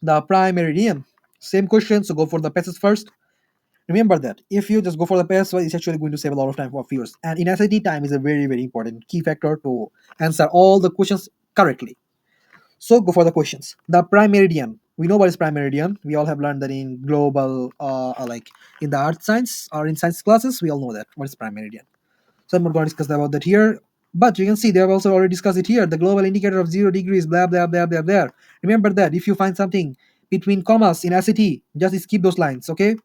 the prime meridian. Same question, so go for the passes first. Remember that if you just go for the pass, well, it's actually going to save a lot of time for viewers. And in SAT, time is a very, very important key factor to answer all the questions correctly. So go for the questions. The prime meridian. We know what is prime meridian. We all have learned that in global, like in the art science or in science classes. We all know that what is prime meridian. So I'm not going to discuss about that here. But you can see they have also already discussed it here. The global indicator of 0 degrees, blah blah blah blah blah. Remember that if you find something between commas in SAT, just skip those lines, okay?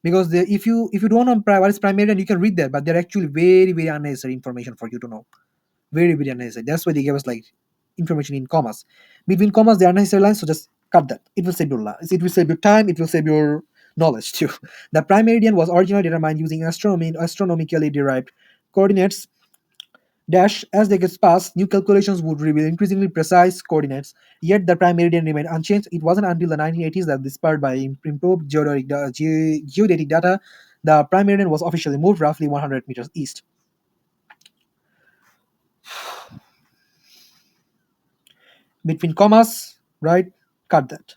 Because if you don't know what is prime meridian, you can read that, but they're actually very very unnecessary information for you to know. Very very unnecessary. That's why they gave us like information in commas. Between commas, they are unnecessary lines, so just cut that. It will save your it will save your time. It will save your knowledge too. The prime meridian was originally determined using astronomically derived coordinates. Dash, as decades passed, new calculations would reveal increasingly precise coordinates, yet the prime meridian remained unchanged. It wasn't until the 1980s that, inspired by improved geodetic data, the prime meridian was officially moved roughly 100 meters east. Between commas, right? Cut that.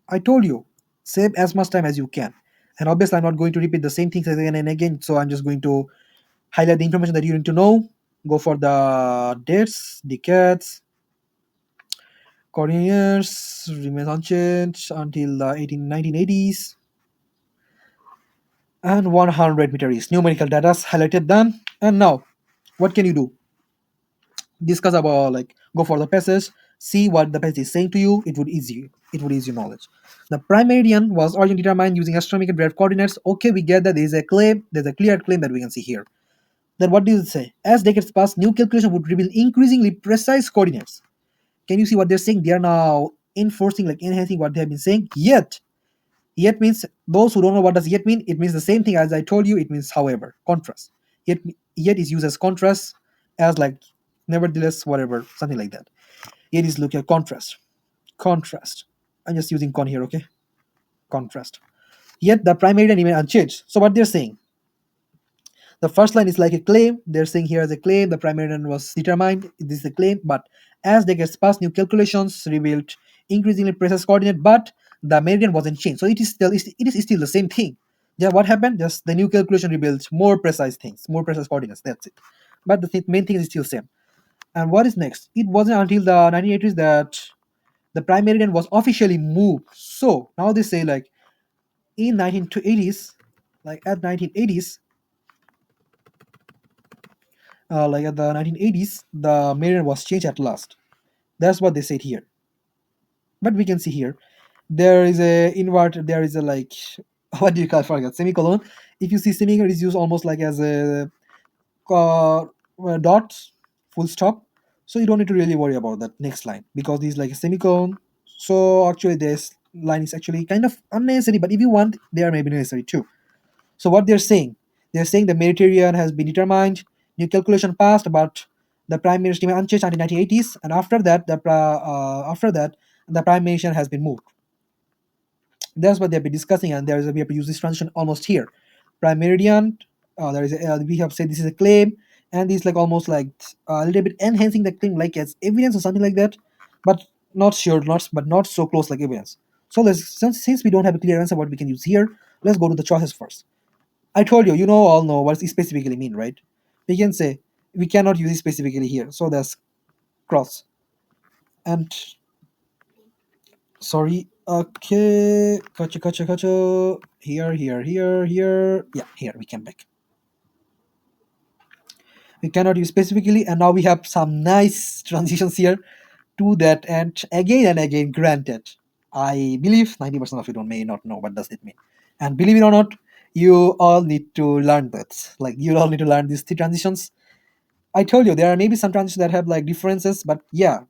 I told you, save as much time as you can. And obviously, I'm not going to repeat the same things again and again, so I'm just going to highlight the information that you need to know. Go for the dates, decades, coordinates remains unchanged until the 1980s, and 100 meter east. Numerical data highlighted done. And now, what can you do? Discuss about like go for the passage, see what the passage is saying to you. It would ease your knowledge. The prime meridian was originally determined using astronomical derived coordinates. Okay, we get that there is a claim. There's a clear claim that we can see here. Then what does it say? As decades pass, new calculation would reveal increasingly precise coordinates. Can you see what they're saying? They are now enforcing, like enhancing what they have been saying. Yet means, those who don't know what does yet mean, it means the same thing as I told you. It means however, contrast. Yet is used as contrast, as like nevertheless, whatever, something like that. Yet is look at contrast. Contrast. I'm just using con here, okay? Contrast. Yet the primary and even unchanged. So what they're saying, the first line is like a claim. They're saying here as a claim, the primary and was determined. This is a claim, but as they get past, new calculations revealed increasingly precise coordinate, but the meridian wasn't changed. So it is still the same thing. Yeah, what happened? Just the new calculation revealed more precise things, more precise coordinates. That's it. But the main thing is still same. And what is next? It wasn't until the 1980s that the prime meridian was officially moved. So now they say like in 1980s, like at 1980s, like at the 1980s, the meridian was changed at last. That's what they said here. But we can see here, there is a invert. There is a like, what do you call it? Forget semicolon. If you see semicolon is used almost like as a dot, full stop. So you don't need to really worry about that next line because this is like a semicolon. So actually, this line is actually kind of unnecessary. But if you want, they are maybe necessary too. So what they're saying the Mediterranean has been determined, new calculation passed, but the prime minister remained unchanged until 1980s, and after that the prime minister has been moved. That's what they've been discussing, and we have to use this transition almost here. Prime meridian. We have said this is a claim, and this like almost like a little bit enhancing the claim, like as evidence or something like that, but not sure, not so close like evidence. So since we don't have a clear answer, what we can use here, let's go to the choices first. I told you, all know what it specifically mean, right? We can say we cannot use it specifically here, so that's cross. And sorry, okay, gotcha. Here. Yeah, here we can back. We cannot use specifically, and now we have some nice transitions here to that, and again, granted. I believe 90% of you don't may not know what does it mean, and believe it or not, you all need to learn that. Like you all need to learn these three transitions. I told you there are maybe some transitions that have like differences, but yeah,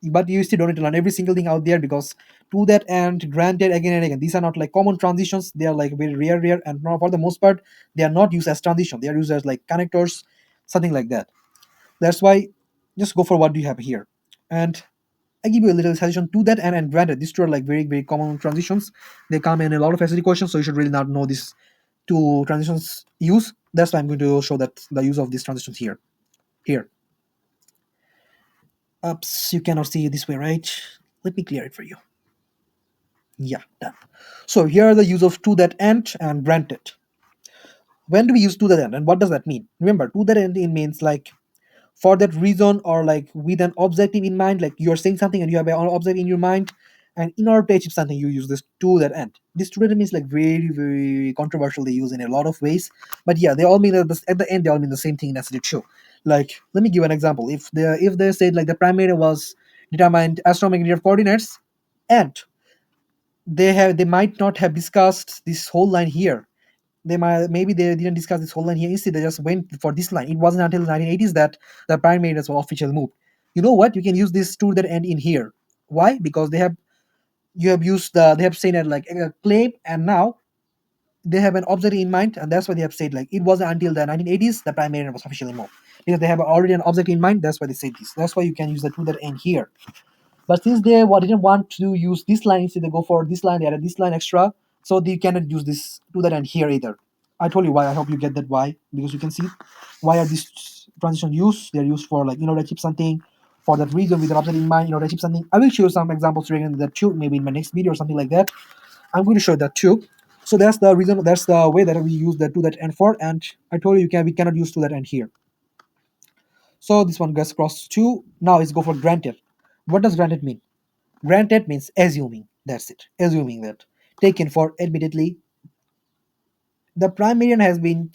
but you still don't need to learn every single thing out there because to that end, granted again and again, these are not like common transitions. They are like very rare, and for the most part, they are not used as transition. They are used as like connectors, something like that. That's why just go for what you have here, and I give you a little suggestion to that. And granted, these two are like very very common transitions. They come in a lot of SAT questions, so you should really not know these two transitions use. That's why I'm going to show that the use of these transitions here. Here. Oops, you cannot see it this way, right? Let me clear it for you. Yeah, done. So here are the use of to that end and granted. When do we use to that end and what does that mean? Remember, to that end it means like for that reason or like with an objective in mind, like you're saying something and you have an object in your mind, and in order to achieve something you use this to that end. This to that end is like very very controversial, they use in a lot of ways, but yeah, they all mean at the end they all mean the same thing in SAT too. Like let me give an example. If they said like the primary was determined astronomical coordinates, and they might not have discussed this whole line here. Maybe they didn't discuss this whole line here. Instead, they just went for this line. It wasn't until the 1980s that the prime ministers were officially moved. You know what? You can use this to that end in here. Why? Because they have said it like a claim, and now they have an object in mind, and that's why they have said like it wasn't until the 1980s the prime minister was officially moved, because they have already an object in mind. That's why they say this. That's why you can use the to that end here. But since didn't want to use this line, instead they go for this line, they added this line extra, so they cannot use this to that end here either. I told you why. I hope you get that why, because you can see why are these transition used. They're used for like to achieve something for that reason with an object in mind. To achieve something. I will show you some examples regarding that too, maybe in my next video or something like that. I'm going to show that too. So that's the reason. That's the way that we use the to that end for. And I told you we cannot use to that end here. So this one gets crossed too. Now let's go for granted. What does granted mean? Granted means assuming. That's it. Assuming that. Taken for admittedly. The prime meridian has been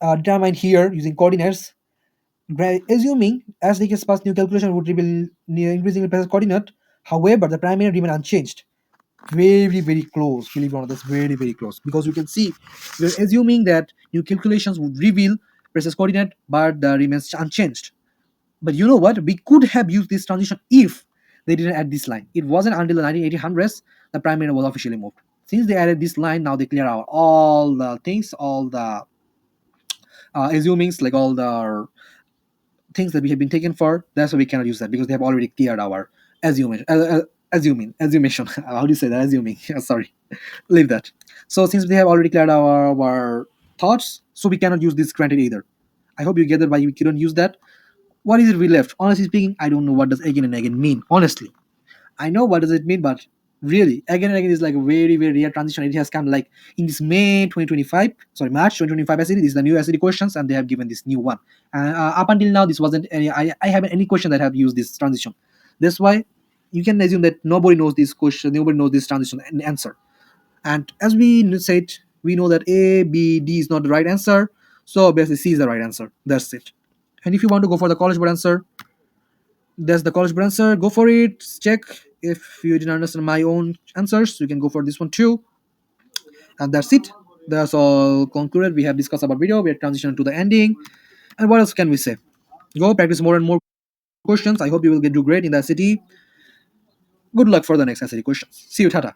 determined here using coordinates. Assuming as the gets past new calculation would reveal near increasingly precise coordinate. However, the prime meridian remain unchanged. Very, very close. Believe it or not, that's very, very close. Because you can see we're assuming that new calculations would reveal precise coordinate, but the remains unchanged. But you know what? We could have used this transition if they didn't add this line. It wasn't until the 1980s the prime minister was officially moved. Since they added this line, now they clear out all the things, all the assumings, like all the things that we have been taken for. That's why we cannot use that, because they have already cleared our assuming. Assumation. How do you say that? Assuming. Sorry, leave that. So since they have already cleared our thoughts, so we cannot use this granted either. I hope you get that why we couldn't use that. What is it we left? Honestly speaking, I don't know what does again and again mean. Honestly, I know what does it mean, but really, again and again is like a very very rare transition. It has come like in this May 2025, sorry March 2025 SED. This is the new SED questions, and they have given this new one. And up until now, this wasn't any. I haven't any question that have used this transition. That's why you can assume that nobody knows this question, nobody knows this transition and answer. And as we said, we know that A, B, D is not the right answer. So obviously C is the right answer. That's it. And if you want to go for the college board answer, that's the college board answer. Go for it. Check. If you didn't understand my own answers, you can go for this one too. And that's it. That's all concluded. We have discussed about video. We have transitioned to the ending. And what else can we say? Go practice more and more questions. I hope you will do great in the city. Good luck for the next SAT questions. See you, Tata.